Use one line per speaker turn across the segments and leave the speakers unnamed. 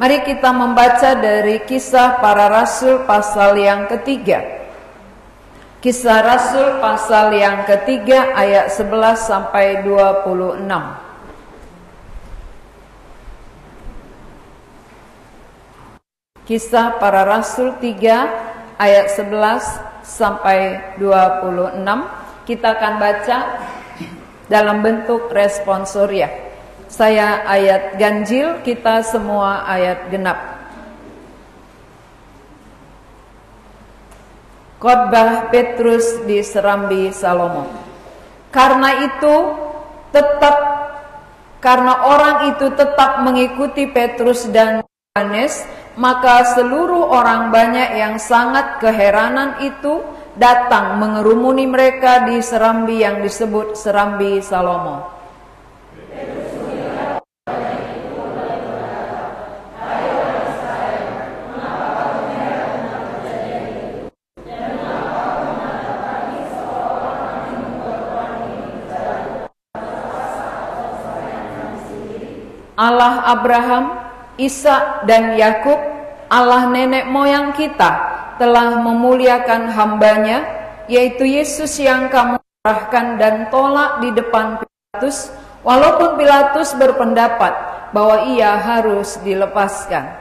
Mari kita membaca dari Kisah Para Rasul pasal yang ketiga. Kisah Rasul pasal yang ketiga ayat 11 sampai 26. Kisah Para Rasul 3 ayat 11 sampai 26. Kita akan baca dalam bentuk responsoria. Saya ayat ganjil, kita semua ayat genap. Khotbah Petrus di Serambi Salomo. Karena orang itu tetap mengikuti Petrus dan Yohanes, maka seluruh orang banyak yang sangat keheranan itu datang mengerumuni mereka di serambi yang disebut Serambi Salomo. Allah Abraham, Ishak dan Yakub, Allah nenek moyang kita, telah memuliakan hambanya, yaitu Yesus yang kamu serahkan dan tolak di depan Pilatus, walaupun Pilatus berpendapat bahwa ia harus dilepaskan.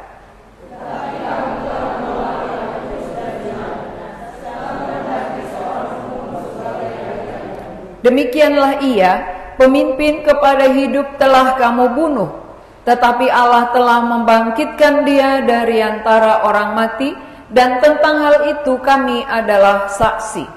Demikianlah ia, pemimpin kepada hidup telah kamu bunuh, tetapi Allah telah membangkitkan dia dari antara orang mati, dan tentang hal itu kami adalah saksi.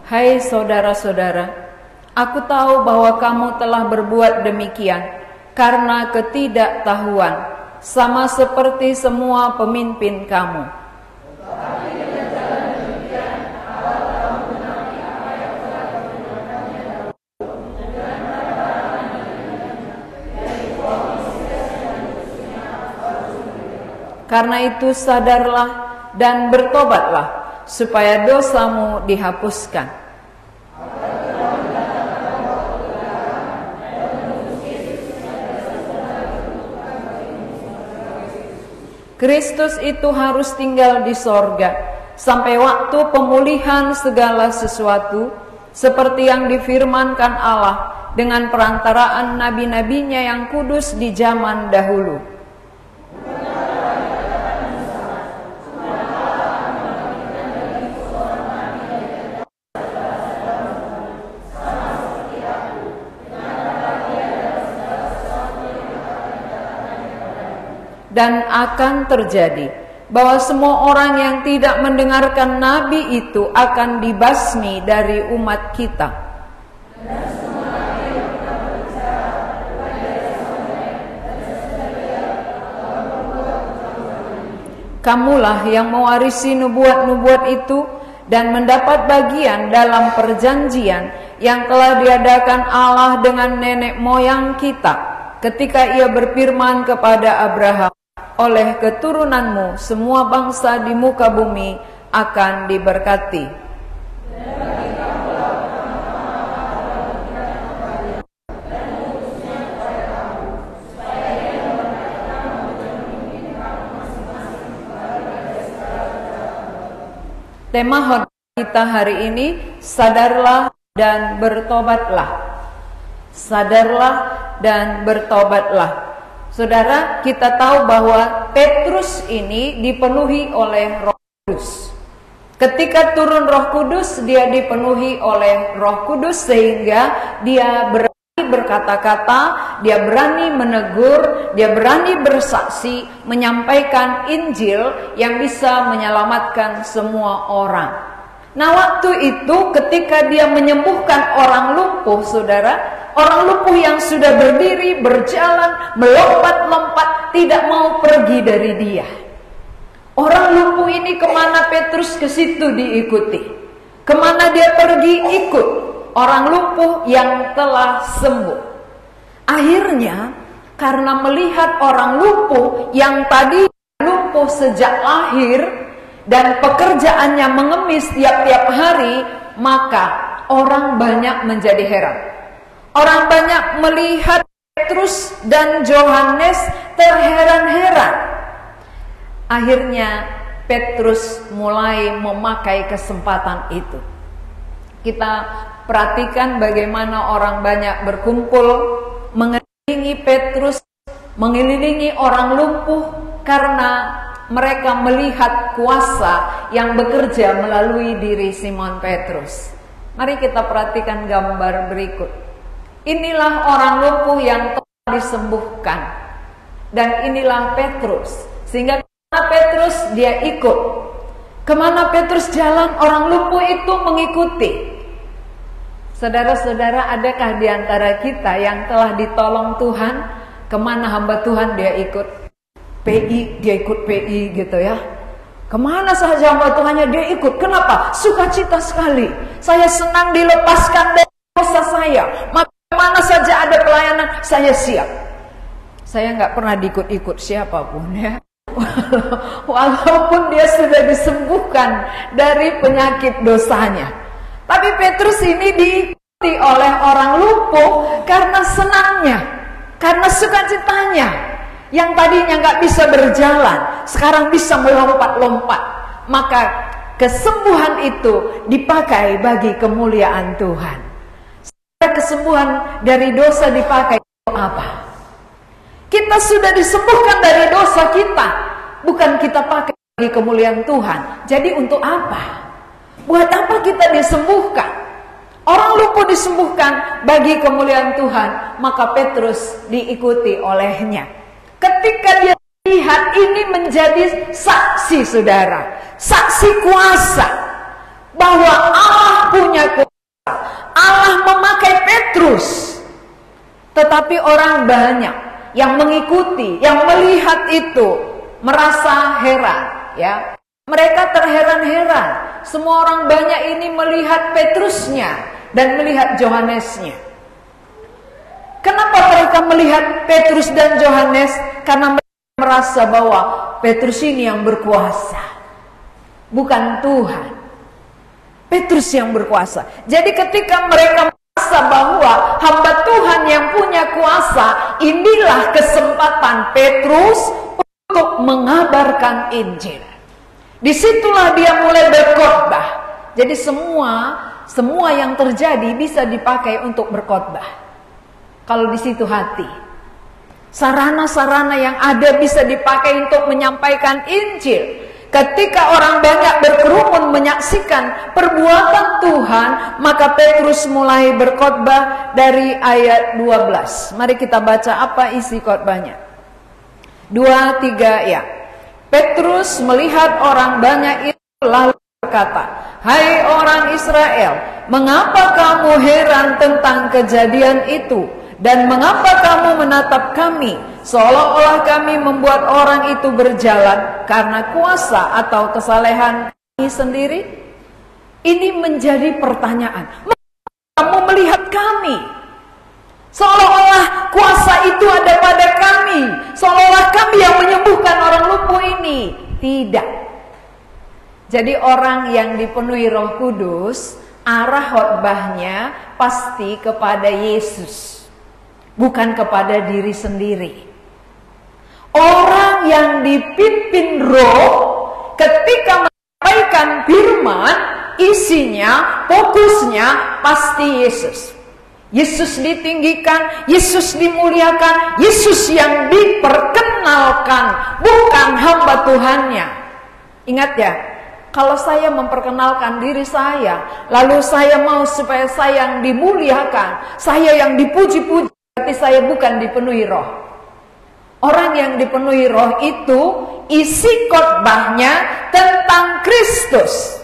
Hai saudara-saudara, aku tahu bahwa kamu telah berbuat demikian karena ketidaktahuan, sama seperti semua pemimpin kamu. Karena itu sadarlah dan bertobatlah, supaya dosamu dihapuskan. Kristus itu harus tinggal di sorga sampai waktu pemulihan segala sesuatu, seperti yang difirmankan Allah dengan perantaraan nabi-nabinya yang kudus di zaman dahulu. Dan akan terjadi bahwa semua orang yang tidak mendengarkan nabi itu akan dibasmi dari umat kita. Kamulah yang mewarisi nubuat-nubuat itu dan mendapat bagian dalam perjanjian yang telah diadakan Allah dengan nenek moyang kita ketika ia berfirman kepada Abraham, oleh keturunanmu semua bangsa di muka bumi akan diberkati. Tema khotbah kita hari ini, sadarlah dan bertobatlah. Sadarlah dan bertobatlah. Saudara, kita tahu bahwa Petrus ini dipenuhi oleh Roh Kudus. Ketika turun Roh Kudus, dia dipenuhi oleh Roh Kudus sehingga dia berani berkata-kata, dia berani menegur, dia berani bersaksi, menyampaikan Injil yang bisa menyelamatkan semua orang. Nah, waktu itu ketika dia menyembuhkan orang lumpuh, saudara, orang lumpuh yang sudah berdiri, berjalan, melompat-lompat, tidak mau pergi dari dia. Orang lumpuh ini kemana Petrus ke situ diikuti. Kemana dia pergi, ikut. Orang lumpuh yang telah sembuh. Akhirnya, karena melihat orang lumpuh yang tadi lumpuh lumpuh sejak lahir dan pekerjaannya mengemis tiap-tiap hari, maka orang banyak menjadi heran. Orang banyak melihat Petrus dan Yohanes terheran-heran. Akhirnya Petrus mulai memakai kesempatan itu. Kita perhatikan bagaimana orang banyak berkumpul mengelilingi Petrus, mengelilingi orang lumpuh, karena mereka melihat kuasa yang bekerja melalui diri Simon Petrus. Mari kita perhatikan gambar berikut. Inilah orang lumpuh yang telah disembuhkan, dan inilah Petrus. Sehingga kemana Petrus, dia ikut. Kemana Petrus jalan, orang lumpuh itu mengikuti. Saudara-saudara, adakah di antara kita yang telah ditolong Tuhan, kemana hamba Tuhan dia ikut? PI, dia ikut PI gitu ya. Kemana saja hamba Tuhannya dia ikut. Kenapa? Sukacita sekali. Saya senang dilepaskan dari dosa saya. Mana saja ada pelayanan, saya siap. Saya nggak pernah diikut-ikut siapapun ya. Walaupun dia sudah disembuhkan dari penyakit dosanya. Tapi Petrus ini diikuti oleh orang lumpuh karena senangnya, karena sukacitanya. Yang tadinya nggak bisa berjalan, sekarang bisa melompat-lompat. Maka kesembuhan itu dipakai bagi kemuliaan Tuhan. Kesembuhan dari dosa dipakai untuk apa? Kita sudah disembuhkan dari dosa kita, bukan kita pakai bagi kemuliaan Tuhan. Jadi untuk apa? Buat apa kita disembuhkan? Orang lumpuh disembuhkan bagi kemuliaan Tuhan, maka Petrus diikuti olehnya. Ketika dia lihat ini menjadi saksi, saudara, saksi kuasa bahwa Allah punya kuasa, Allah memakai Petrus. Tetapi orang banyak yang mengikuti, yang melihat itu merasa heran, ya. Mereka terheran-heran. Semua orang banyak ini melihat Petrusnya dan melihat Yohanesnya. Kenapa mereka melihat Petrus dan Yohanes? Karena mereka merasa bahwa Petrus ini yang berkuasa, bukan Tuhan. Petrus yang berkuasa. Jadi ketika mereka merasa bahwa hamba Tuhan yang punya kuasa, inilah kesempatan Petrus untuk mengabarkan Injil. Disitulah dia mulai berkhotbah. Jadi semua yang terjadi bisa dipakai untuk berkhotbah. Kalau di situ hati, sarana-sarana yang ada bisa dipakai untuk menyampaikan Injil. Ketika orang banyak berkerumun menyaksikan perbuatan Tuhan, maka Petrus mulai berkhotbah dari ayat 12. Mari kita baca apa isi khotbahnya. 2-3 ya. Petrus melihat orang banyak itu lalu berkata, "Hai orang Israel, mengapa kamu heran tentang kejadian itu? Dan mengapa kamu menatap kami seolah-olah kami membuat orang itu berjalan karena kuasa atau kesalehan kami sendiri?" Ini menjadi pertanyaan. Mengapa kamu melihat kami seolah-olah kuasa itu ada pada kami, seolah-olah kami yang menyembuhkan orang lumpuh ini? Tidak. Jadi orang yang dipenuhi Roh Kudus, arah khotbahnya pasti kepada Yesus, bukan kepada diri sendiri. Orang yang dipimpin Roh ketika menyampaikan firman, isinya, fokusnya pasti Yesus. Yesus ditinggikan, Yesus dimuliakan, Yesus yang diperkenalkan, bukan hamba Tuhannya. Ingat ya, kalau saya memperkenalkan diri saya, lalu saya mau supaya saya yang dimuliakan, saya yang dipuji-puji, berarti saya bukan dipenuhi Roh. Orang yang dipenuhi Roh itu isi khotbahnya tentang Kristus,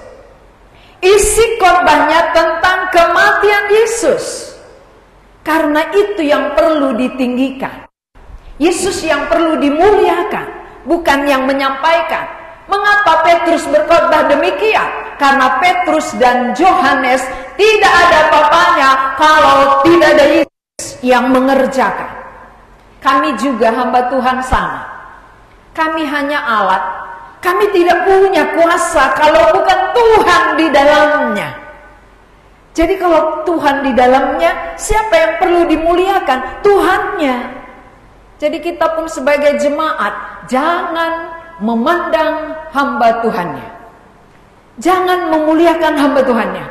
isi khotbahnya tentang kematian Yesus. Karena itu yang perlu ditinggikan, Yesus yang perlu dimuliakan, bukan yang menyampaikan. Mengapa Petrus berkhotbah demikian? Karena Petrus dan Yohanes tidak ada apa-apanya kalau tidak ada Yesus yang mengerjakan. Kami juga hamba Tuhan sama. Kami hanya alat Kami tidak punya kuasa kalau bukan Tuhan di dalamnya. Jadi kalau Tuhan di dalamnya, siapa yang perlu dimuliakan? Tuhannya. Jadi kita pun sebagai jemaat, jangan memandang hamba Tuhannya. Jangan memuliakan hamba Tuhannya.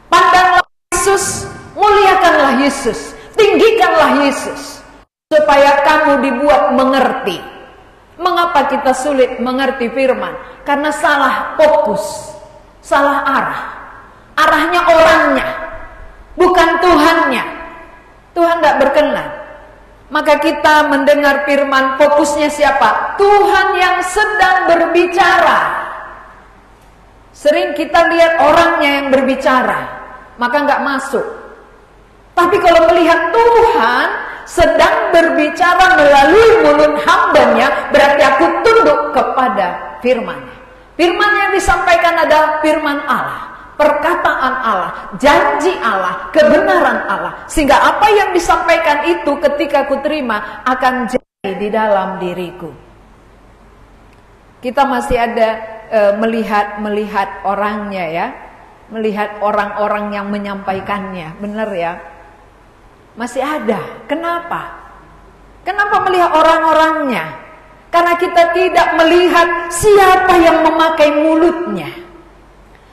Pandanglah Yesus, muliakanlah Yesus, tinggikanlah Yesus, supaya kamu dibuat mengerti. Mengapa kita sulit mengerti firman? Karena salah fokus, salah arah. Arahnya orangnya, bukan Tuhannya. Tuhan tidak berkenan. Maka kita mendengar firman, fokusnya siapa? Tuhan yang sedang berbicara. Sering kita lihat orangnya yang berbicara, maka nggak masuk. Tapi kalau melihat Tuhan sedang berbicara melalui mulut hambanya, berarti aku tunduk kepada firman-Nya. Firman yang disampaikan adalah firman Allah, perkataan Allah, janji Allah, kebenaran Allah. Sehingga apa yang disampaikan itu ketika ku terima akan jadi di dalam diriku. Kita masih ada melihat orangnya ya, melihat orang-orang yang menyampaikannya, benar ya? Masih ada. Kenapa? Kenapa melihat orang-orangnya? Karena kita tidak melihat siapa yang memakai mulutnya,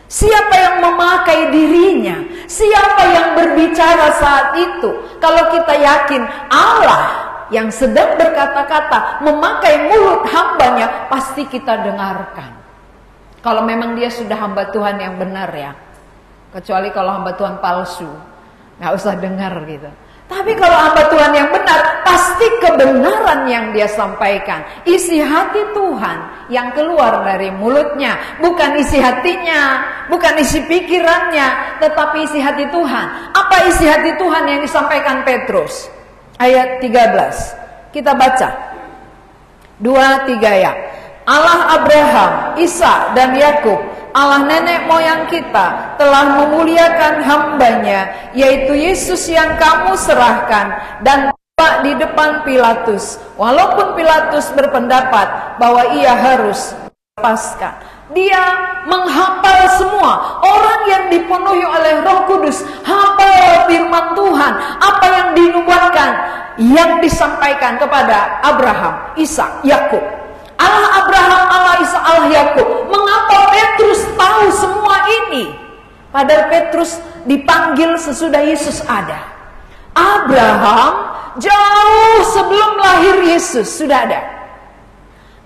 siapa yang memakai dirinya, siapa yang berbicara saat itu. Kalau kita yakin Allah yang sedang berkata-kata memakai mulut hambanya, pasti kita dengarkan. Kalau memang dia sudah hamba Tuhan yang benar ya. Kecuali kalau hamba Tuhan palsu, nggak usah dengar gitu. Tapi kalau hamba Tuhan yang benar, pasti kebenaran yang dia sampaikan, isi hati Tuhan yang keluar dari mulutnya. Bukan isi hatinya, bukan isi pikirannya, tetapi isi hati Tuhan. Apa isi hati Tuhan yang disampaikan Petrus? Ayat 13, kita baca 2-3 ya. Allah Abraham, Ishak dan Yakub, Allah nenek moyang kita, telah memuliakan hambanya, yaitu Yesus yang kamu serahkan dan bawa di depan Pilatus. Walaupun Pilatus berpendapat bahwa ia harus dilepaskan, dia menghafal semua. Orang yang dipenuhi oleh Roh Kudus hafal firman Tuhan, apa yang dinubuatkan, yang disampaikan kepada Abraham, Ishak, Yakub. Allah Abraham, Allah Ishak, Allah Yakub. Mengapa Petrus tahu semua ini? Padahal Petrus dipanggil sesudah Yesus ada. Abraham jauh sebelum lahir Yesus sudah ada.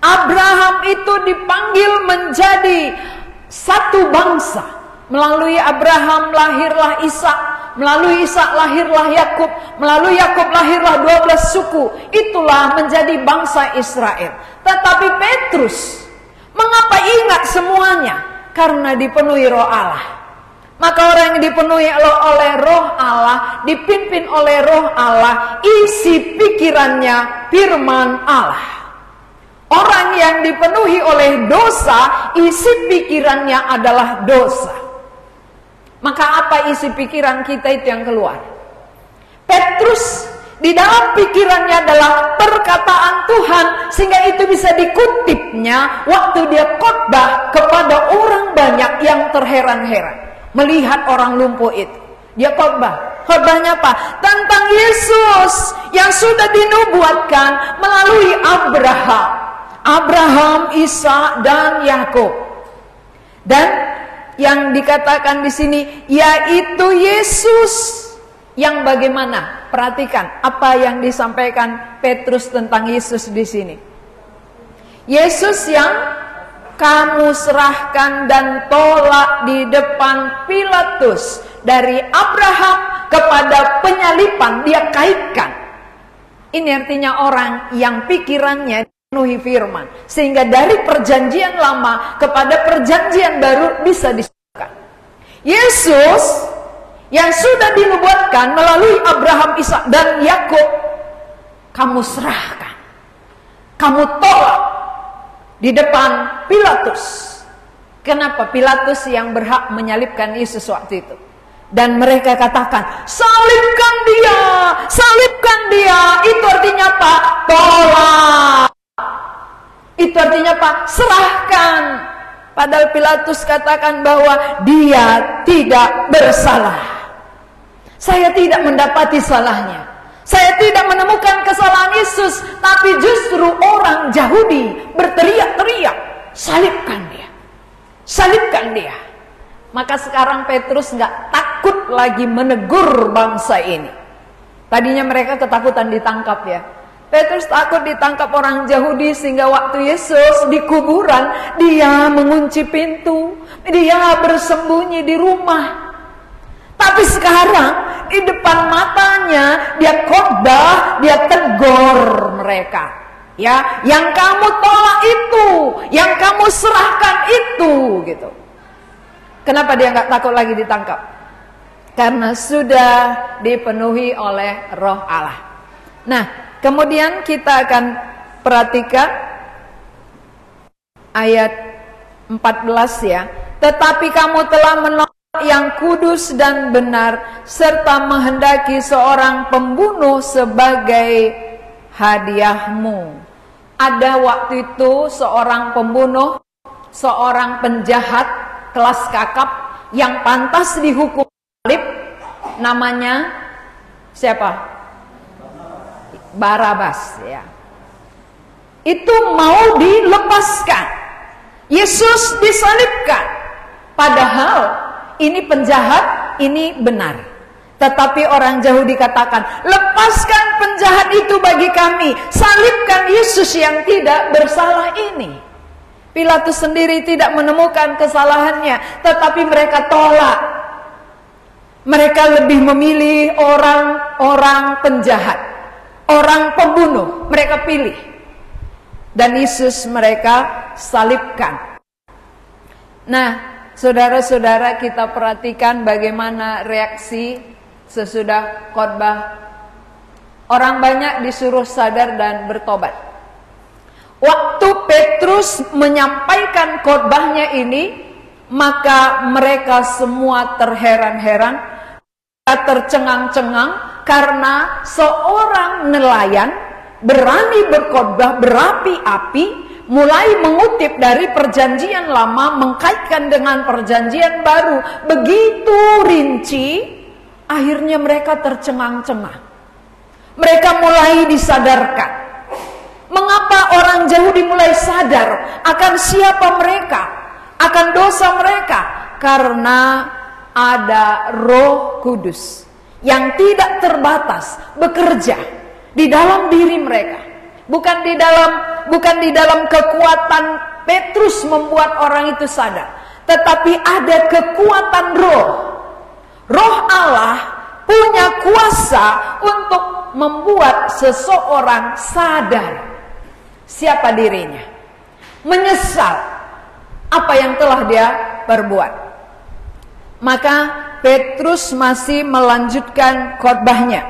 Abraham itu dipanggil menjadi satu bangsa. Melalui Abraham lahirlah Ishak, melalui Ishak lahirlah Yakub, melalui Yakub lahirlah 12 suku. Itulah menjadi bangsa Israel. Tetapi Petrus, mengapa ingat semuanya? Karena dipenuhi Roh Allah. Maka orang yang dipenuhi oleh Roh Allah, dipimpin oleh Roh Allah, isi pikirannya firman Allah. Orang yang dipenuhi oleh dosa, isi pikirannya adalah dosa. Maka apa isi pikiran kita itu yang keluar? Petrus di dalam pikirannya adalah perkataan Tuhan, sehingga itu bisa dikutipnya waktu dia khotbah kepada orang banyak yang terheran-heran melihat orang lumpuh itu. Dia khotbahnya apa? Tentang Yesus yang sudah dinubuatkan melalui Abraham, Ishak dan Yakub. Dan yang dikatakan di sini yaitu Yesus yang bagaimana? Perhatikan apa yang disampaikan Petrus tentang Yesus di sini. Yesus yang kamu serahkan dan tolak di depan Pilatus, dari Abraham kepada penyalipan dia kaitkan. Ini artinya orang yang pikirannya penuhi firman, sehingga dari perjanjian lama kepada perjanjian baru bisa disatukan. Yesus yang sudah dinubuatkan melalui Abraham, Ishak dan Yakub, kamu serahkan, kamu tolak di depan Pilatus. Kenapa? Pilatus yang berhak menyalibkan Yesus waktu itu. Dan mereka katakan, salibkan dia, salibkan dia. Itu artinya apa? Tolak. Itu artinya apa? Serahkan. Padahal Pilatus katakan bahwa dia tidak bersalah. Saya tidak mendapati salahnya. Saya tidak menemukan kesalahan Yesus. Tapi justru orang Yahudi berteriak-teriak, salibkan dia. Salibkan dia. Maka sekarang Petrus gak takut lagi menegur bangsa ini. Tadinya mereka ketakutan ditangkap ya. Petrus takut ditangkap orang Yahudi sehingga waktu Yesus di kuburan dia mengunci pintu, dia bersembunyi di rumah. Tapi sekarang di depan matanya dia khotbah, dia tegur mereka. Ya, yang kamu tolak itu, yang kamu serahkan itu, gitu. Kenapa dia nggak takut lagi ditangkap? Karena sudah dipenuhi oleh Roh Allah. Nah, kemudian kita akan perhatikan ayat 14 ya. Tetapi kamu telah menolak yang kudus dan benar, serta menghendaki seorang pembunuh sebagai hadiahmu. Ada waktu itu seorang pembunuh, seorang penjahat kelas kakap yang pantas dihukum salib, namanya siapa? Barabas ya. Itu mau dilepaskan. Yesus disalibkan. Padahal ini penjahat, ini benar. Tetapi orang Yahudi katakan, lepaskan penjahat itu bagi kami, salibkan Yesus yang tidak bersalah ini. Pilatus sendiri tidak menemukan kesalahannya, tetapi mereka tolak. Mereka lebih memilih orang-orang penjahat, orang pembunuh, mereka pilih. Dan Yesus mereka salibkan. Nah, saudara-saudara, kita perhatikan bagaimana reaksi sesudah khotbah. Orang banyak disuruh sadar dan bertobat. Waktu Petrus menyampaikan khotbahnya ini, maka mereka semua terheran-heran, tercengang-cengang, karena seorang nelayan berani berkhotbah berapi-api, mulai mengutip dari perjanjian lama, mengkaitkan dengan perjanjian baru, begitu rinci, akhirnya mereka tercengang-cengang. Mereka mulai disadarkan. Mengapa orang Yahudi mulai sadar akan siapa mereka, akan dosa mereka? Karena ada Roh Kudus yang tidak terbatas bekerja di dalam diri mereka. Bukan di dalam kekuatan Petrus membuat orang itu sadar, tetapi ada kekuatan Roh. Roh Allah punya kuasa untuk membuat seseorang sadar siapa dirinya, menyesal apa yang telah dia perbuat. Maka Petrus masih melanjutkan khotbahnya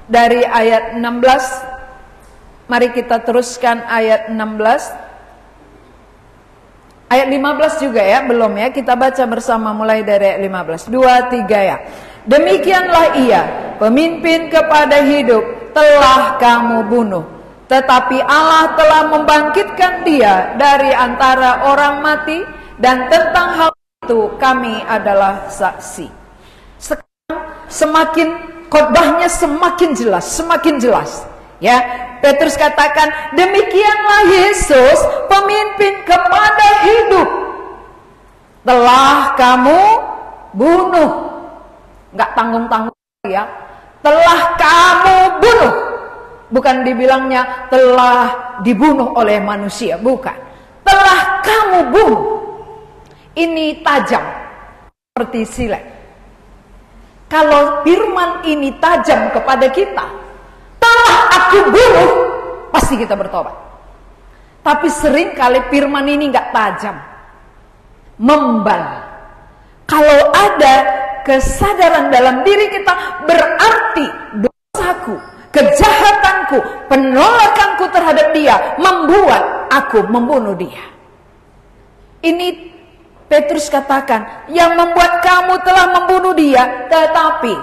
dari ayat 16. Mari kita teruskan ayat 16. Ayat 15 juga ya, belum ya, kita baca bersama mulai dari ayat 15. 2, 3 ya. Demikianlah ia, pemimpin kepada hidup, telah kamu bunuh. Tetapi Allah telah membangkitkan dia dari antara orang mati, dan tentang hal itu kami adalah saksi. Sekarang semakin khotbahnya semakin jelas. Ya, Petrus katakan, demikianlah Yesus, pemimpin kepada hidup, telah kamu bunuh. Enggak tanggung-tanggung ya. Telah kamu bunuh. Bukan dibilangnya telah dibunuh oleh manusia, bukan. Telah kamu bunuh. Ini tajam seperti silet. Kalau firman ini tajam kepada kita, telah aku bunuh, pasti kita bertobat. Tapi sering kali firman ini nggak tajam, membal. Kalau ada kesadaran dalam diri kita, berarti dosaku, kejahatanku, penolakanku terhadap dia membuat aku membunuh dia. Ini Petrus katakan, yang membuat kamu telah membunuh dia, tetapi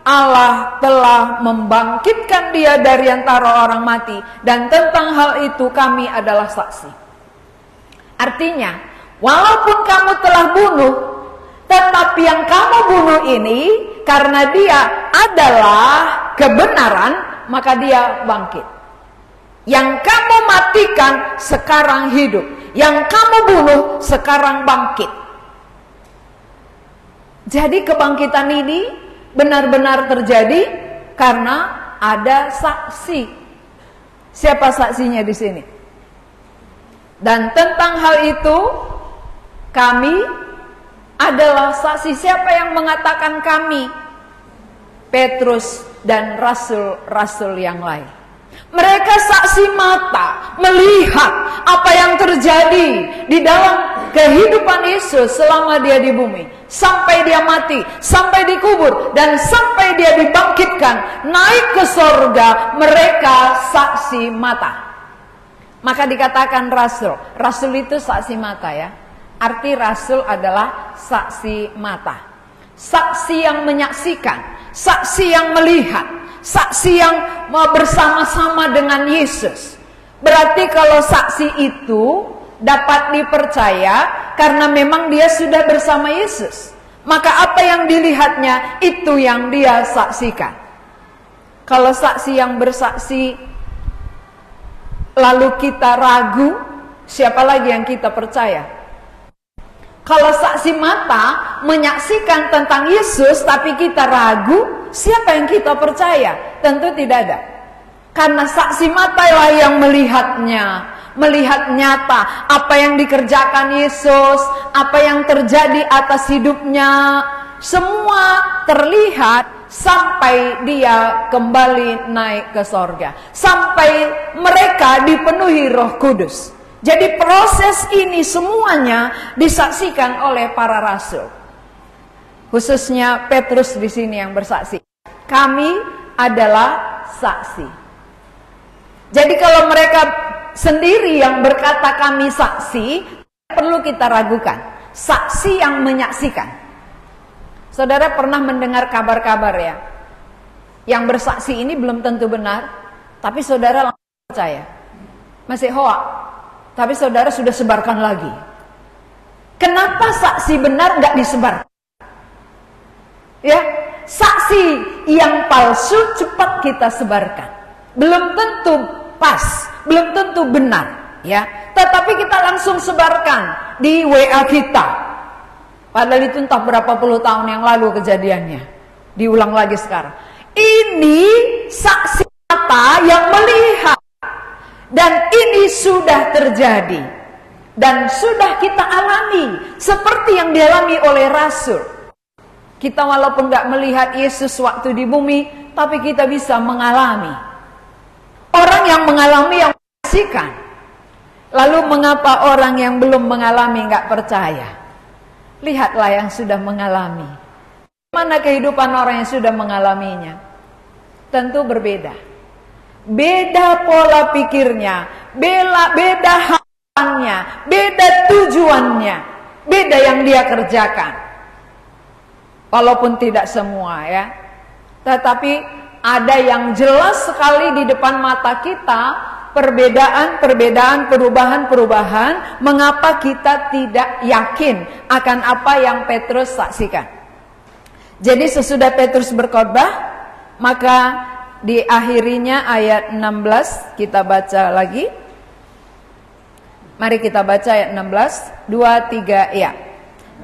Allah telah membangkitkan dia dari antara orang mati, dan tentang hal itu kami adalah saksi. Artinya, walaupun kamu telah bunuh, tetapi yang kamu bunuh ini karena dia adalah kebenaran, maka dia bangkit. Yang kamu matikan sekarang hidup, yang kamu bunuh sekarang bangkit. Jadi kebangkitan ini benar-benar terjadi karena ada saksi. Siapa saksinya di sini? Dan tentang hal itu kami adalah saksi. Siapa yang mengatakan kami? Petrus dan rasul-rasul yang lain. Mereka saksi mata melihat apa yang terjadi di dalam kehidupan Yesus selama dia di bumi, sampai dia mati, sampai dikubur, dan sampai dia dibangkitkan naik ke sorga. Mereka saksi mata. Maka dikatakan rasul. Rasul itu saksi mata ya. Arti rasul adalah saksi mata. Saksi yang menyaksikan, saksi yang melihat, saksi yang mau bersama-sama dengan Yesus. Berarti kalau saksi itu dapat dipercaya karena memang dia sudah bersama Yesus, maka apa yang dilihatnya itu yang dia saksikan. Kalau saksi yang bersaksi lalu kita ragu, siapa lagi yang kita percaya? Kalau saksi mata menyaksikan tentang Yesus tapi kita ragu, siapa yang kita percaya? Tentu tidak ada. Karena saksi mata lah yang melihatnya, melihat nyata apa yang dikerjakan Yesus, apa yang terjadi atas hidupnya, semua terlihat sampai dia kembali naik ke sorga, sampai mereka dipenuhi Roh Kudus. Jadi proses ini semuanya disaksikan oleh para rasul. Khususnya Petrus di sini yang bersaksi. Kami adalah saksi. Jadi kalau mereka sendiri yang berkata kami saksi, perlu kita ragukan. Saksi yang menyaksikan. Saudara pernah mendengar kabar-kabar ya, yang bersaksi ini belum tentu benar, tapi saudara langsung percaya. Masih hoak. Tapi saudara sudah sebarkan lagi. Kenapa saksi benar nggak disebar? Ya, saksi yang palsu cepat kita sebarkan. Belum tentu pas, belum tentu benar, ya. Tetapi kita langsung sebarkan di WA kita. Padahal itu entah berapa puluh tahun yang lalu kejadiannya. Diulang lagi sekarang. Ini saksi mata yang melihat. Dan ini sudah terjadi. Dan sudah kita alami. Seperti yang dialami oleh Rasul. Kita walaupun gak melihat Yesus waktu di bumi, tapi kita bisa mengalami. Orang yang mengalami yang menyaksikan. Lalu mengapa orang yang belum mengalami gak percaya? Lihatlah yang sudah mengalami. Mana kehidupan orang yang sudah mengalaminya? Tentu berbeda. Beda pola pikirnya, beda harapannya, beda tujuannya, beda yang dia kerjakan. Walaupun tidak semua ya, tetapi ada yang jelas sekali di depan mata kita, perbedaan, perubahan, mengapa kita tidak yakin akan apa yang Petrus saksikan. Jadi sesudah Petrus berkhotbah, maka diakhirinya ayat 16, kita baca lagi. Mari kita baca ayat 16, 2, 3, ya.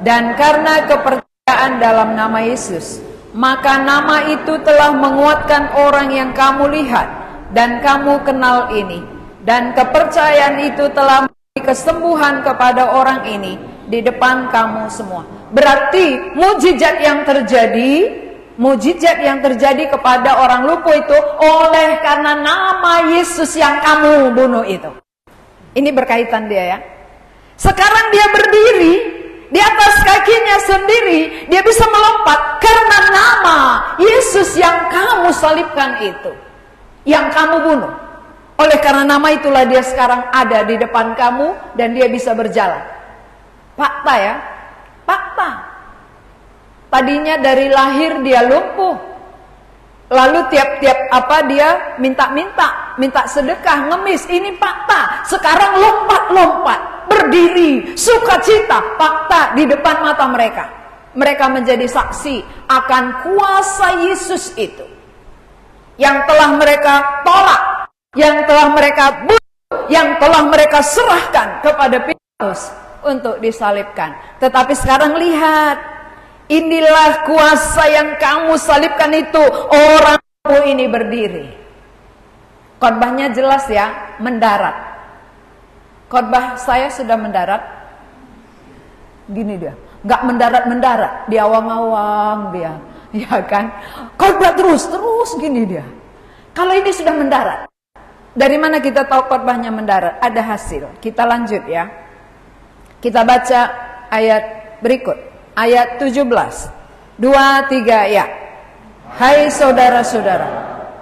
Dan karena kepercayaan dalam nama Yesus, maka nama itu telah menguatkan orang yang kamu lihat dan kamu kenal ini. Dan kepercayaan itu telah memberi kesembuhan kepada orang ini di depan kamu semua. Berarti mujizat yang terjadi kepada orang lumpuh itu oleh karena nama Yesus yang kamu bunuh itu. Ini berkaitan dia ya. Sekarang dia berdiri di atas kakinya sendiri, dia bisa melompat karena nama Yesus yang kamu salibkan itu, yang kamu bunuh. Oleh karena nama itulah dia sekarang ada di depan kamu dan dia bisa berjalan. Fakta ya, fakta. Tadinya dari lahir dia lumpuh. Lalu tiap-tiap dia minta sedekah, ngemis. Ini fakta. Sekarang lompat-lompat, berdiri, sukacita, fakta di depan mata mereka. Mereka menjadi saksi akan kuasa Yesus itu, yang telah mereka tolak, yang telah mereka bunuh, yang telah mereka serahkan kepada Pilatus untuk disalibkan. Tetapi sekarang lihat, inilah kuasa yang kamu salibkan itu. Orang ini berdiri. Khotbahnya jelas ya, mendarat. Khotbah saya sudah mendarat. Gini dia, nggak mendarat, di awang-awang dia, ya kan? Khotbah terus gini dia. Kalau ini sudah mendarat, dari mana kita tahu khotbahnya mendarat? Ada hasil. Kita lanjut ya. Kita baca ayat berikut, ayat 17. 2, 3 ya. Hai saudara-saudara,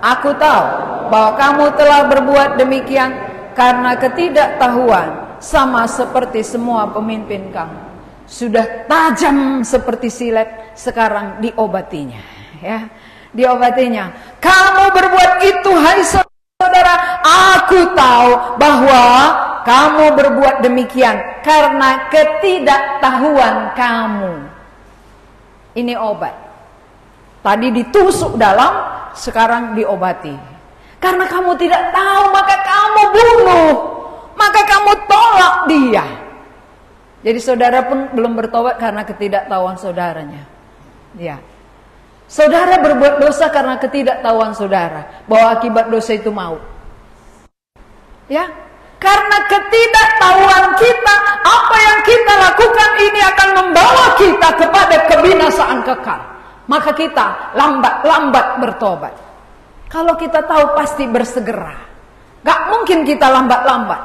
aku tahu bahwa kamu telah berbuat demikian karena ketidaktahuan, sama seperti semua pemimpin kamu. Sudah tajam seperti silet, sekarang diobatinya, ya, diobatinya. Kamu berbuat itu, hai saudara, aku tahu bahwa kamu berbuat demikian karena ketidaktahuan kamu. Ini obat. Tadi ditusuk dalam, sekarang diobati. Karena kamu tidak tahu, maka kamu bunuh, maka kamu tolak dia. Jadi saudara pun belum bertobat karena ketidaktahuan saudaranya. Ya. Saudara berbuat dosa karena ketidaktahuan saudara bahwa akibat dosa itu maut. Ya. Karena ketidaktahuan kita, apa yang kita lakukan ini akan membawa kita kepada kebinasaan kekal. Maka kita lambat bertobat. Kalau kita tahu pasti bersegera. Gak mungkin kita lambat-lambat.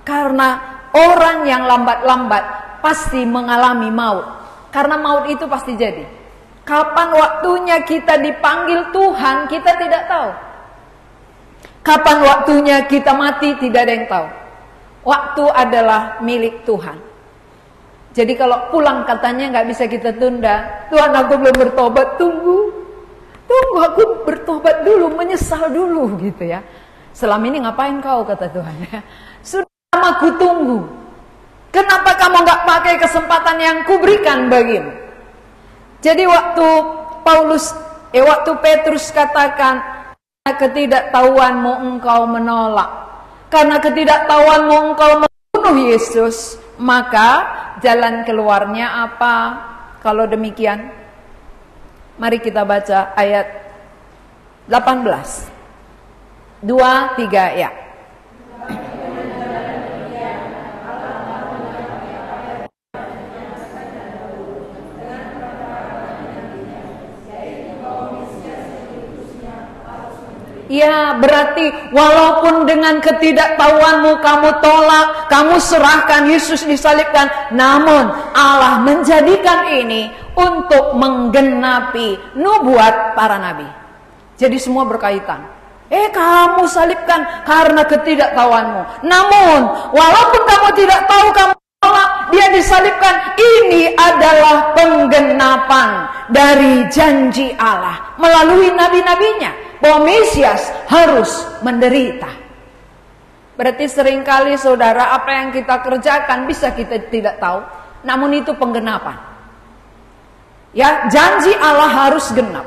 Karena orang yang lambat-lambat pasti mengalami maut. Karena maut itu pasti jadi. Kapan waktunya kita dipanggil Tuhan, kita tidak tahu. Kapan waktunya kita mati, tidak ada yang tahu. Waktu adalah milik Tuhan. Jadi kalau pulang katanya nggak bisa kita tunda. Tuhan, aku belum bertobat, tunggu aku bertobat dulu, menyesal dulu gitu ya. Selama ini ngapain kau, kata Tuhan ya. Sudah lama ku tunggu. Kenapa kamu nggak pakai kesempatan yang kuberikan bagimu? Jadi waktu Petrus katakan, karena ketidaktahuanmu engkau menolak, karena ketidaktahuanmu engkau membunuh Yesus, maka jalan keluarnya apa? Kalau demikian, mari kita baca ayat 18. 2, 3 ya. Ya, berarti walaupun dengan ketidaktahuanmu kamu tolak, kamu serahkan, Yesus disalibkan, namun Allah menjadikan ini untuk menggenapi nubuat para nabi. Jadi semua berkaitan. Kamu salibkan karena ketidaktahuanmu. Namun walaupun kamu tidak tahu, kamu tolak, dia disalibkan. Ini adalah penggenapan dari janji Allah melalui nabi-nabinya, bahwa Mesias harus menderita. Berarti seringkali saudara, apa yang kita kerjakan bisa kita tidak tahu, namun itu penggenapan. Ya, janji Allah harus genap.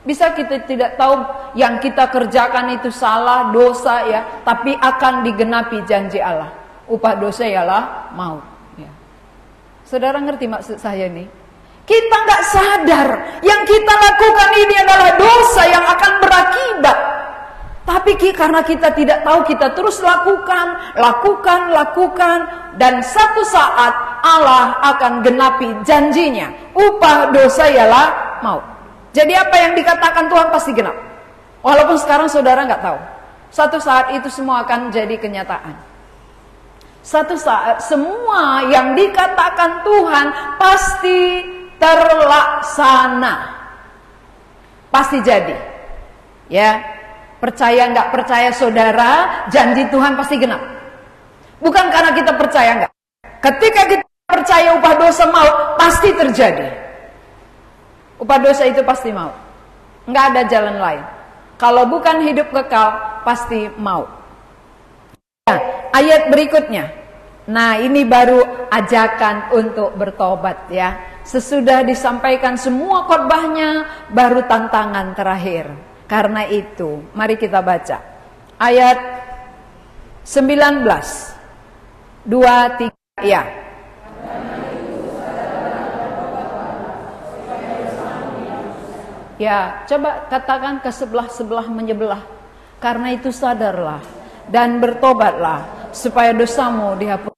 Bisa kita tidak tahu yang kita kerjakan itu salah, dosa ya, tapi akan digenapi janji Allah. Upah dosa ialah maut. Ya. Saudara ngerti maksud saya ini? Kita nggak sadar yang kita lakukan ini adalah dosa yang akan berakibat. Tapi karena kita tidak tahu, kita terus lakukan. Dan satu saat Allah akan genapi janjinya. Upah dosa ialah maut. Jadi apa yang dikatakan Tuhan pasti genap. Walaupun sekarang saudara nggak tahu. Satu saat itu semua akan jadi kenyataan. Satu saat semua yang dikatakan Tuhan pasti terlaksana, pasti jadi. Ya, percaya nggak percaya saudara, janji Tuhan pasti genap. Bukan karena kita percaya nggak. Ketika kita percaya upah dosa maut, pasti terjadi. Upah dosa itu pasti maut. Nggak ada jalan lain. Kalau bukan hidup kekal, pasti maut. Ayat berikutnya, Nah, ini baru ajakan untuk bertobat ya. Sesudah disampaikan semua khotbahnya, baru tantangan terakhir. Karena itu, mari kita baca ayat 19, 2, 3 ya. Ya, coba katakan ke sebelah-sebelah menyebelah. Karena itu sadarlah dan bertobatlah supaya dosamu dihapus.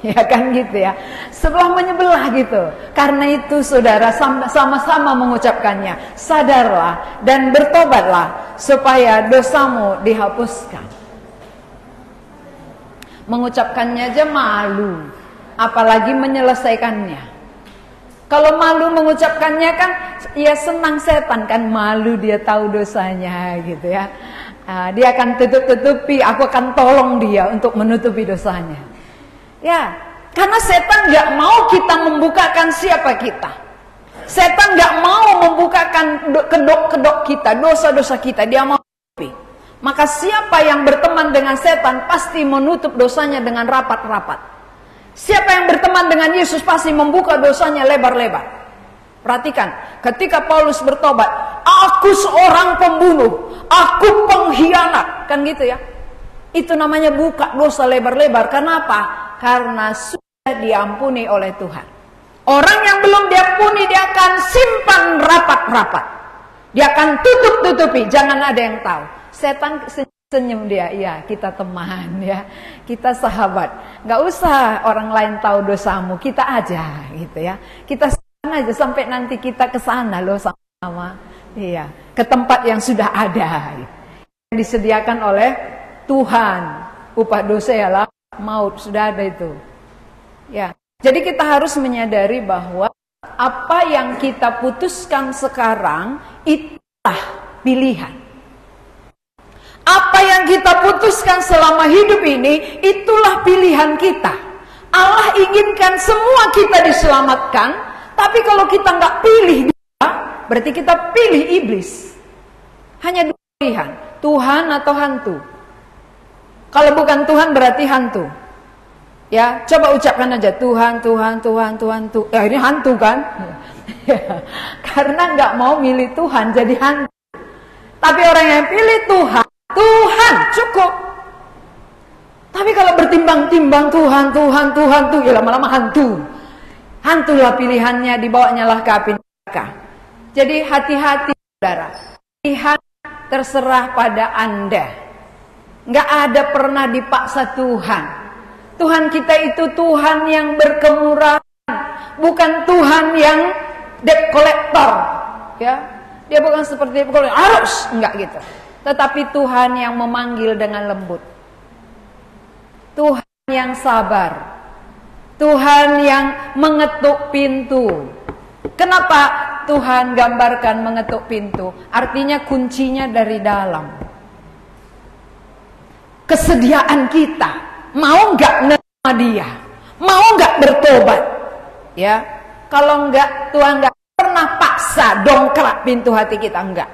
Ya kan gitu ya. Sebelah menyebelah gitu. Karena itu saudara sama-sama mengucapkannya. Sadarlah dan bertobatlah supaya dosamu dihapuskan. Mengucapkannya aja malu, apalagi menyelesaikannya. Kalau malu mengucapkannya kan, ya senang setan kan, malu dia tahu dosanya gitu ya. Dia akan tutup-tutupi, aku akan tolong dia untuk menutupi dosanya. Ya, karena setan gak mau kita membukakan siapa kita. Setan gak mau membukakan kedok-kedok kita, dosa-dosa kita, dia mau tutupi. Maka siapa yang berteman dengan setan pasti menutup dosanya dengan rapat-rapat. Siapa yang berteman dengan Yesus pasti membuka dosanya lebar-lebar. Perhatikan, ketika Paulus bertobat, aku seorang pembunuh, aku pengkhianat, kan gitu ya. Itu namanya buka dosa lebar-lebar. Kenapa? Karena sudah diampuni oleh Tuhan. Orang yang belum diampuni dia akan simpan rapat-rapat. Dia akan tutup-tutupi, jangan ada yang tahu. Setan senyum dia, ya kita teman ya, kita sahabat, nggak usah orang lain tahu dosamu, kita aja gitu ya, kita aja sampai nanti kita ke sana loh sama-sama, iya, ke tempat yang sudah ada, yang disediakan oleh Tuhan. Upah dosa ialah maut, sudah ada itu, ya. Jadi kita harus menyadari bahwa apa yang kita putuskan sekarang itulah pilihan. Apa yang kita putuskan selama hidup ini, itulah pilihan kita. Allah inginkan semua kita diselamatkan, tapi kalau kita nggak pilih dia, berarti kita pilih iblis. Hanya dua pilihan, Tuhan atau hantu. Kalau bukan Tuhan berarti hantu. Ya, coba ucapkan aja Tuhan, Tuhan, Tuhan, Tuhan, Tuhan. Ya, ini hantu kan? Karena nggak mau milih Tuhan jadi hantu. Tapi orang yang pilih Tuhan, Tuhan cukup. Tapi kalau bertimbang-timbang Tuhan, Tuhan, Tuhan, tuh ya lama-lama hantu. Hantulah pilihannya, dibawanya lah ke api neraka. Jadi hati-hati saudara. Pilihan terserah pada Anda. Nggak ada pernah dipaksa Tuhan. Tuhan kita itu Tuhan yang berkemurahan, bukan Tuhan yang debt collector. Ya, dia bukan seperti debt collector, harus enggak gitu. Tetapi Tuhan yang memanggil dengan lembut. Tuhan yang sabar. Tuhan yang mengetuk pintu. Kenapa Tuhan gambarkan mengetuk pintu? Artinya kuncinya dari dalam. Kesediaan kita. Mau enggak menerima dia? Mau enggak bertobat? Ya, kalau enggak, Tuhan enggak pernah paksa dongkrak pintu hati kita, enggak.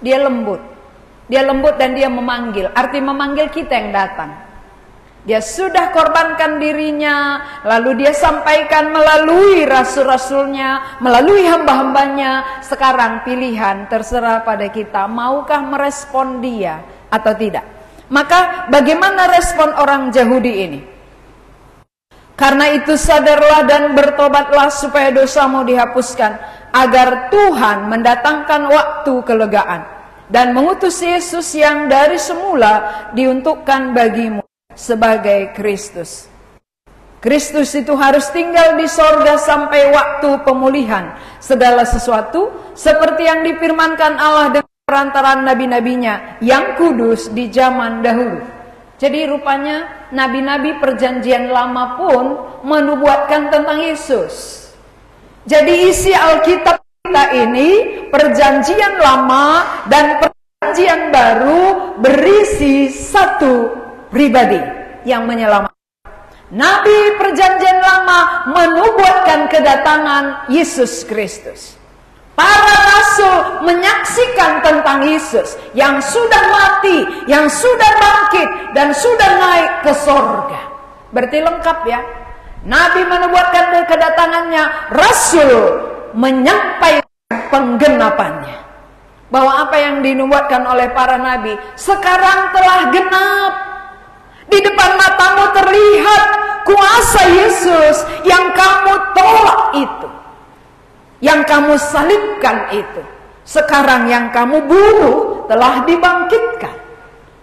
Dia lembut. Dia lembut dan dia memanggil. Arti memanggil kita yang datang. Dia sudah korbankan dirinya, lalu dia sampaikan melalui rasul-rasulnya, melalui hamba-hambanya. Sekarang pilihan terserah pada kita, maukah merespon dia atau tidak. Maka bagaimana respon orang Yahudi ini? Karena itu sadarlah dan bertobatlah supaya dosamu dihapuskan, agar Tuhan mendatangkan waktu kelegaan dan mengutus Yesus yang dari semula diuntukkan bagimu sebagai Kristus. Kristus itu harus tinggal di sorga sampai waktu pemulihan segala sesuatu, seperti yang difirmankan Allah dengan perantaraan nabi-nabinya yang kudus di zaman dahulu. Jadi rupanya nabi-nabi perjanjian lama pun menubuatkan tentang Yesus. Jadi isi Alkitab kita ini, perjanjian lama dan perjanjian baru, berisi satu pribadi yang menyelamatkan. Nabi perjanjian lama menubuatkan kedatangan Yesus Kristus. Para rasul menyaksikan tentang Yesus yang sudah mati, yang sudah bangkit, dan sudah naik ke sorga. Berarti lengkap ya. Nabi menubuatkan kedatangannya, rasul menyampaikan penggenapannya. Bahwa apa yang dinubuatkan oleh para nabi sekarang telah genap. Di depan matamu terlihat kuasa Yesus yang kamu tolak itu, yang kamu salibkan itu. Sekarang yang kamu bunuh telah dibangkitkan,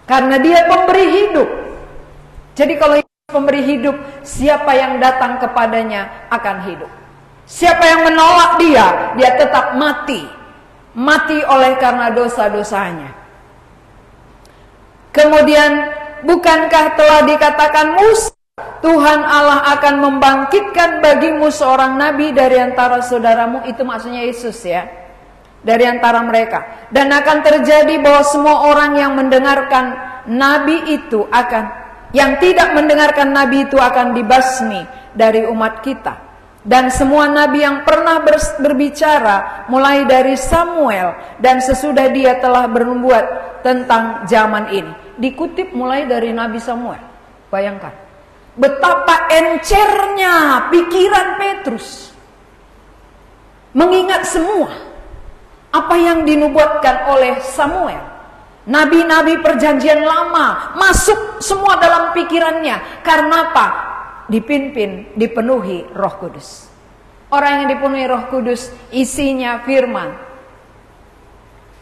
karena dia pemberi hidup. Jadi kalau pemberi hidup, siapa yang datang kepadanya akan hidup. Siapa yang menolak dia, dia tetap mati. Mati oleh karena dosa-dosanya. Kemudian, bukankah telah dikatakan Musa, Tuhan Allah akan membangkitkan bagimu seorang nabi dari antara saudaramu? Itu maksudnya Yesus ya. Dari antara mereka. Dan akan terjadi bahwa semua orang yang mendengarkan nabi itu yang tidak mendengarkan nabi itu akan dibasmi dari umat kita. Dan semua nabi yang pernah berbicara, mulai dari Samuel dan sesudah dia telah bernubuat tentang zaman ini, dikutip mulai dari Nabi Samuel. Bayangkan betapa encernya pikiran Petrus mengingat semua apa yang dinubuatkan oleh Samuel. Nabi-nabi perjanjian lama masuk semua dalam pikirannya. Karena apa? Dipenuhi Roh Kudus. Orang yang dipenuhi Roh Kudus isinya firman.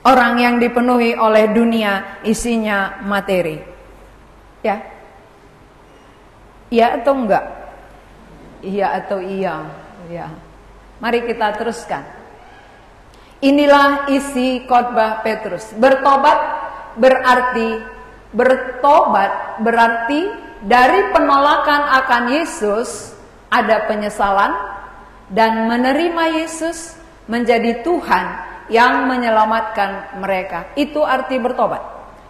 Orang yang dipenuhi oleh dunia isinya materi. Ya. Iya atau enggak? Iya atau iya? Ya. Mari kita teruskan. Inilah isi khotbah Petrus. Bertobat berarti dari penolakan akan Yesus ada penyesalan, dan menerima Yesus menjadi Tuhan yang menyelamatkan mereka. Itu arti bertobat.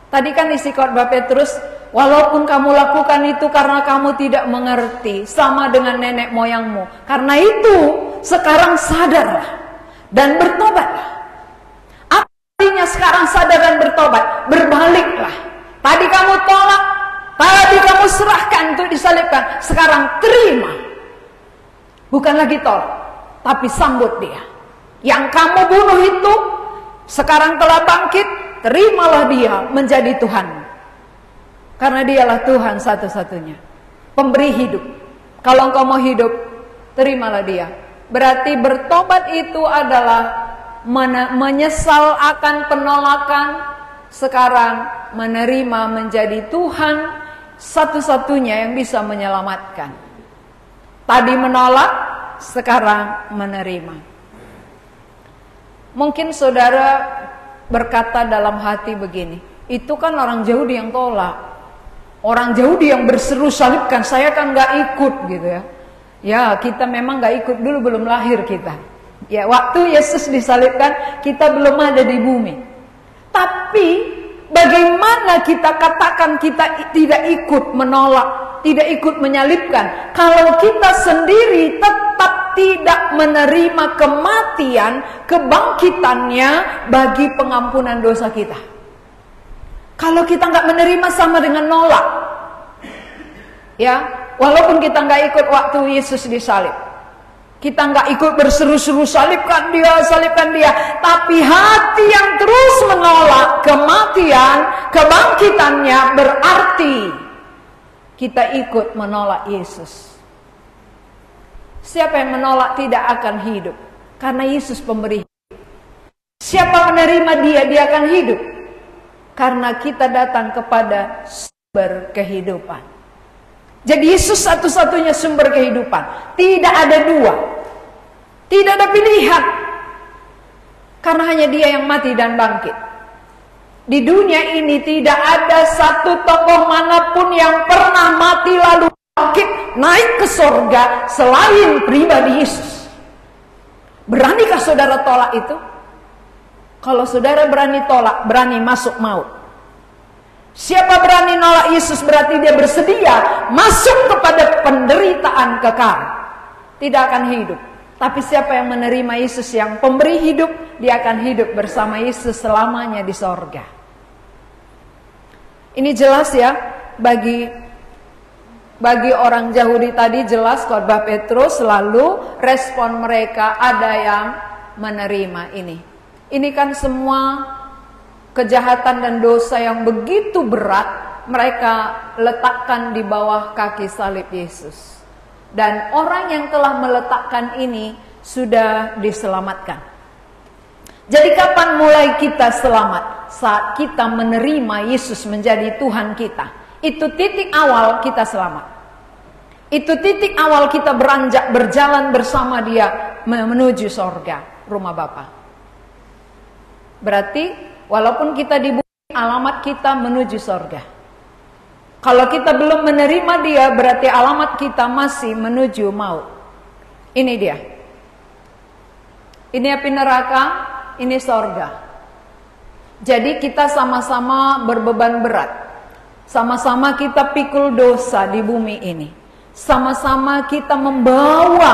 Tadi kan isi khotbah Petrus, walaupun kamu lakukan itu karena kamu tidak mengerti, sama dengan nenek moyangmu. Karena itu sekarang sadarlah dan bertobatlah. Apa artinya sekarang sadar dan bertobat? Berbaliklah. Tadi kamu tolak, tadi kamu serahkan untuk disalibkan, sekarang terima. Bukan lagi tolak, tapi sambut dia. Yang kamu bunuh itu sekarang telah bangkit, terimalah dia menjadi Tuhan. Karena dialah Tuhan satu-satunya, pemberi hidup. Kalau engkau mau hidup, terimalah dia. Berarti bertobat itu adalah menyesal akan penolakan, sekarang menerima menjadi Tuhan satu-satunya yang bisa menyelamatkan. Tadi menolak, sekarang menerima. Mungkin saudara berkata dalam hati begini, itu kan orang Yahudi yang tolak, orang Yahudi yang berseru salibkan, saya kan gak ikut gitu ya. Ya kita memang gak ikut dulu, belum lahir kita. Ya waktu Yesus disalibkan kita belum ada di bumi. Tapi bagaimana kita katakan kita tidak ikut menolak, tidak ikut menyalibkan, kalau kita sendiri tetap tidak menerima kematian, kebangkitannya bagi pengampunan dosa kita? Kalau kita nggak menerima sama dengan nolak. Ya, walaupun kita nggak ikut waktu Yesus disalib, kita nggak ikut berseru-seru salibkan dia, tapi hati yang terus menolak kematian, kebangkitannya, berarti kita ikut menolak Yesus. Siapa yang menolak tidak akan hidup, karena Yesus pemberi hidup. Siapa menerima dia akan hidup, karena kita datang kepada sumber kehidupan. Jadi Yesus satu-satunya sumber kehidupan. Tidak ada dua, tidak ada pilihan, karena hanya dia yang mati dan bangkit. Di dunia ini tidak ada satu tokoh manapun yang pernah mati lalu bangkit naik ke sorga selain pribadi Yesus. Beranikah saudara tolak itu? Kalau saudara berani tolak, berani masuk maut. Siapa berani nolak Yesus berarti dia bersedia masuk kepada penderitaan kekal. Tidak akan hidup. Tapi siapa yang menerima Yesus yang pemberi hidup, dia akan hidup bersama Yesus selamanya di sorga. Ini jelas ya, bagi orang Yahudi tadi jelas khotbah Petrus, lalu respon mereka ada yang menerima ini. Ini kan semua kejahatan dan dosa yang begitu berat mereka letakkan di bawah kaki salib Yesus. Dan orang yang telah meletakkan ini sudah diselamatkan. Jadi kapan mulai kita selamat? Saat kita menerima Yesus menjadi Tuhan kita. Itu titik awal kita selamat. Itu titik awal kita beranjak berjalan bersama Dia menuju sorga, rumah Bapa. Berarti walaupun kita di bumi, alamat kita menuju sorga. Kalau kita belum menerima Dia, berarti alamat kita masih menuju maut. Ini dia. Ini api neraka, ini sorga. Jadi kita sama-sama berbeban berat. Sama-sama kita pikul dosa di bumi ini. Sama-sama kita membawa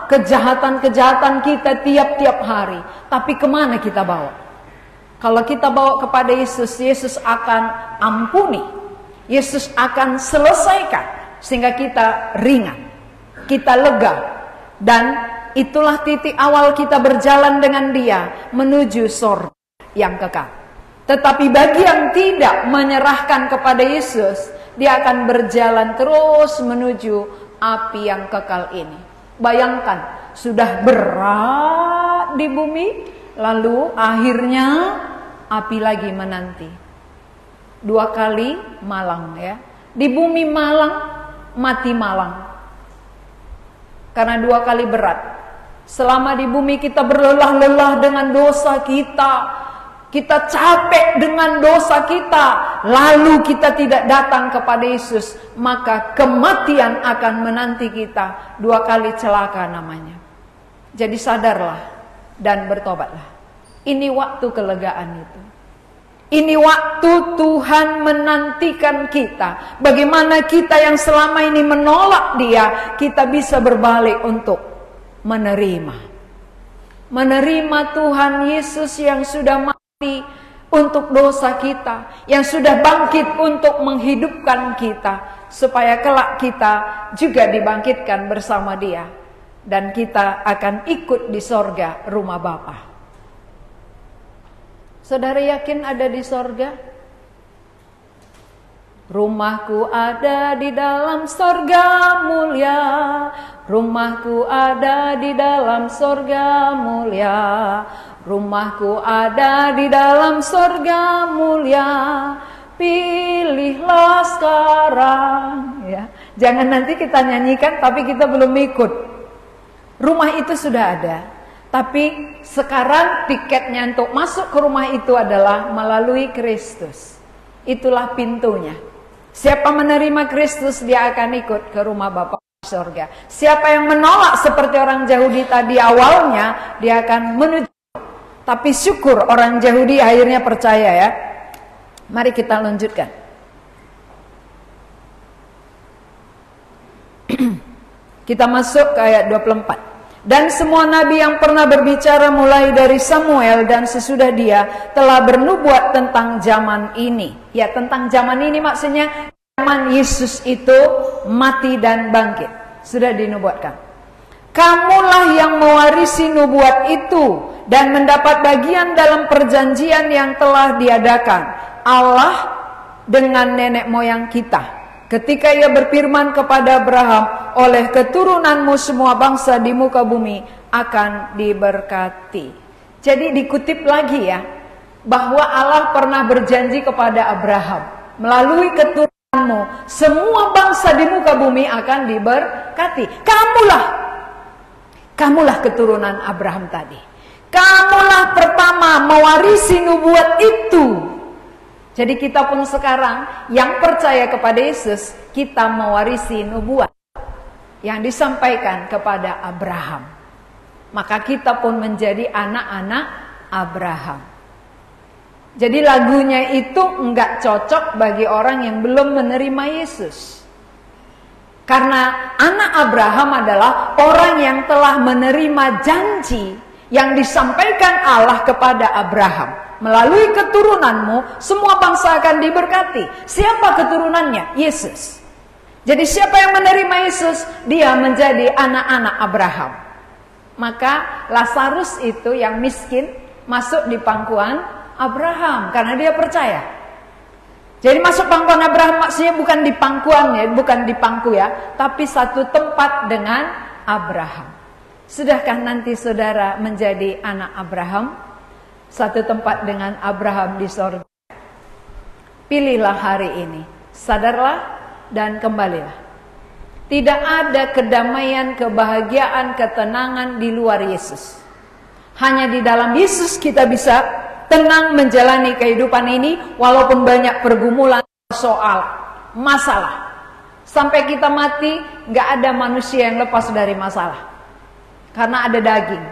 kejahatan-kejahatan kita tiap-tiap hari. Tapi kemana kita bawa? Kalau kita bawa kepada Yesus, Yesus akan ampuni. Yesus akan selesaikan sehingga kita ringan, kita lega, dan itulah titik awal kita berjalan dengan Dia menuju surga yang kekal. Tetapi bagi yang tidak menyerahkan kepada Yesus, dia akan berjalan terus menuju api yang kekal ini. Bayangkan, sudah berat di bumi, lalu akhirnya api lagi menanti. 2 kali malang ya. Di bumi malang, mati malang. Karena 2 kali berat. Selama di bumi kita berlelah-lelah dengan dosa kita. Kita capek dengan dosa kita. Lalu kita tidak datang kepada Yesus. Maka kematian akan menanti kita. 2 kali celaka namanya. Jadi sadarlah dan bertobatlah. Ini waktu kelegaan itu. Ini waktu Tuhan menantikan kita. Bagaimana kita yang selama ini menolak Dia, kita bisa berbalik untuk menerima. Menerima Tuhan Yesus yang sudah mati untuk dosa kita, yang sudah bangkit untuk menghidupkan kita, supaya kelak kita juga dibangkitkan bersama Dia. Dan kita akan ikut di sorga rumah Bapa. Saudara yakin ada di sorga? Rumahku ada di dalam sorga mulia. Rumahku ada di dalam sorga mulia. Rumahku ada di dalam sorga mulia. Pilihlah sekarang ya. Jangan nanti kita nyanyikan tapi kita belum ikut. Rumah itu sudah ada. Tapi sekarang tiketnya untuk masuk ke rumah itu adalah melalui Kristus. Itulah pintunya. Siapa menerima Kristus, dia akan ikut ke rumah Bapa di surga. Siapa yang menolak seperti orang Yahudi tadi awalnya, dia akan menuju. Tapi syukur orang Yahudi akhirnya percaya ya. Mari kita lanjutkan. Kita masuk ke ayat 24. Dan semua nabi yang pernah berbicara mulai dari Samuel dan sesudah dia telah bernubuat tentang zaman ini. Ya, tentang zaman ini maksudnya zaman Yesus itu mati dan bangkit. Sudah dinubuatkan. Kamulah yang mewarisi nubuat itu dan mendapat bagian dalam perjanjian yang telah diadakan Allah dengan nenek moyang kita. Ketika Ia berfirman kepada Abraham, oleh keturunanmu semua bangsa di muka bumi akan diberkati. Jadi dikutip lagi ya, bahwa Allah pernah berjanji kepada Abraham, melalui keturunanmu semua bangsa di muka bumi akan diberkati. Kamulah keturunan Abraham tadi. Kamulah pertama mewarisi nubuat itu. Jadi kita pun sekarang yang percaya kepada Yesus, kita mewarisi nubuat yang disampaikan kepada Abraham. Maka kita pun menjadi anak-anak Abraham. Jadi lagunya itu enggak cocok bagi orang yang belum menerima Yesus. Karena anak Abraham adalah orang yang telah menerima janji yang disampaikan Allah kepada Abraham. Melalui keturunanmu, semua bangsa akan diberkati. Siapa keturunannya? Yesus. Jadi siapa yang menerima Yesus, dia menjadi anak-anak Abraham. Maka Lazarus itu yang miskin masuk di pangkuan Abraham karena dia percaya. Jadi masuk pangkuan Abraham maksudnya bukan di pangkuan ya, bukan di pangku ya, tapi satu tempat dengan Abraham. Sudahkah nanti saudara menjadi anak Abraham? Satu tempat dengan Abraham di sorga. Pilihlah hari ini, sadarlah dan kembalilah. Tidak ada kedamaian, kebahagiaan, ketenangan di luar Yesus. Hanya di dalam Yesus kita bisa tenang menjalani kehidupan ini walaupun banyak pergumulan, soal, masalah. Sampai kita mati, gak ada manusia yang lepas dari masalah. Karena ada daging.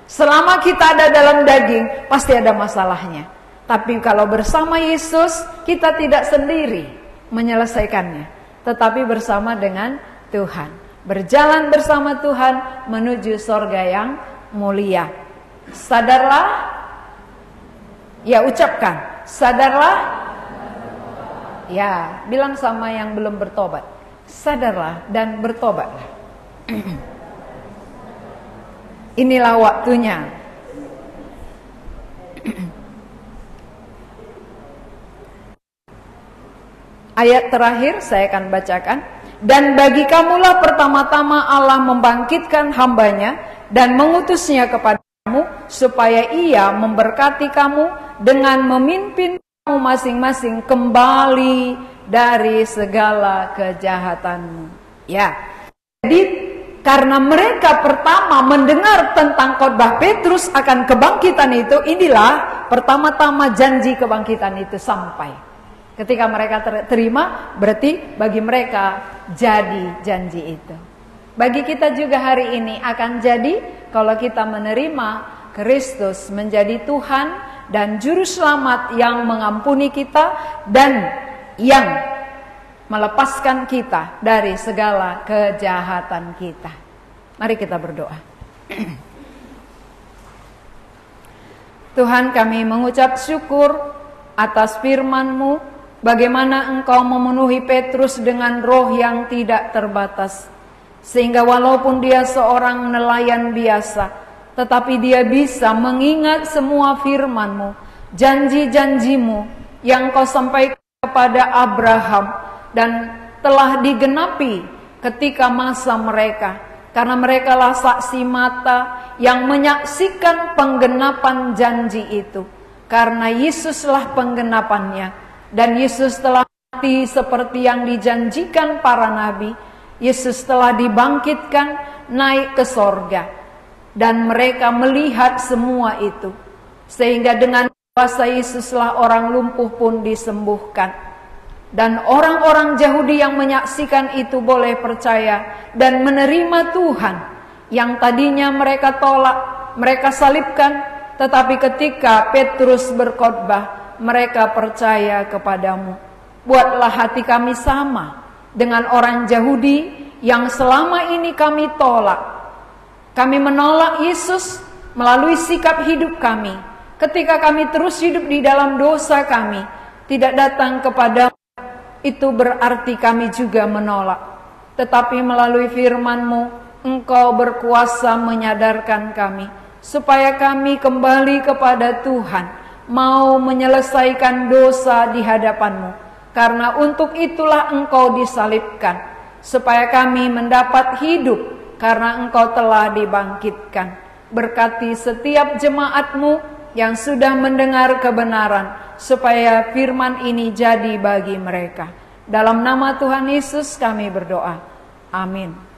Selama kita ada dalam daging, pasti ada masalahnya. Tapi kalau bersama Yesus, kita tidak sendiri menyelesaikannya. Tetapi bersama dengan Tuhan. Berjalan bersama Tuhan menuju sorga yang mulia. Sadarlah. Ya, ucapkan, sadarlah. Ya, bilang sama yang belum bertobat, sadarlah dan bertobatlah. Inilah waktunya. Ayat terakhir saya akan bacakan. Dan bagi kamulah pertama-tama Allah membangkitkan hambanya dan mengutusnya kepadamu supaya ia memberkati kamu dengan memimpin kamu masing-masing kembali dari segala kejahatanmu. Ya, jadi karena mereka pertama mendengar tentang khotbah Petrus akan kebangkitan itu, inilah pertama-tama janji kebangkitan itu sampai. Ketika mereka terima, berarti bagi mereka jadi janji itu. Bagi kita juga hari ini akan jadi kalau kita menerima Kristus menjadi Tuhan dan Juru Selamat yang mengampuni kita dan yang melepaskan kita dari segala kejahatan kita. Mari kita berdoa. Tuhan, kami mengucap syukur atas firman-Mu, bagaimana Engkau memenuhi Petrus dengan roh yang tidak terbatas. Sehingga walaupun dia seorang nelayan biasa, tetapi dia bisa mengingat semua firman-Mu, janji-janji-Mu yang Kau sampaikan kepada Abraham dan telah digenapi ketika masa mereka. Karena merekalah saksi mata yang menyaksikan penggenapan janji itu. Karena Yesuslah penggenapannya. Dan Yesus telah mati seperti yang dijanjikan para nabi. Yesus telah dibangkitkan naik ke sorga. Dan mereka melihat semua itu. Sehingga dengan kuasa Yesuslah orang lumpuh pun disembuhkan. Dan orang-orang Yahudi yang menyaksikan itu boleh percaya dan menerima Tuhan. Yang tadinya mereka tolak, mereka salibkan. Tetapi ketika Petrus berkhotbah, mereka percaya kepadamu. Buatlah hati kami sama dengan orang Yahudi yang selama ini kami tolak. Kami menolak Yesus melalui sikap hidup kami. Ketika kami terus hidup di dalam dosa kami, tidak datang kepada itu berarti kami juga menolak. Tetapi melalui firman-Mu, Engkau berkuasa menyadarkan kami, supaya kami kembali kepada Tuhan, mau menyelesaikan dosa di hadapan-Mu. Karena untuk itulah Engkau disalibkan, supaya kami mendapat hidup, karena Engkau telah dibangkitkan. Berkati setiap jemaat-Mu yang sudah mendengar kebenaran, supaya firman ini jadi bagi mereka. Dalam nama Tuhan Yesus kami berdoa. Amin.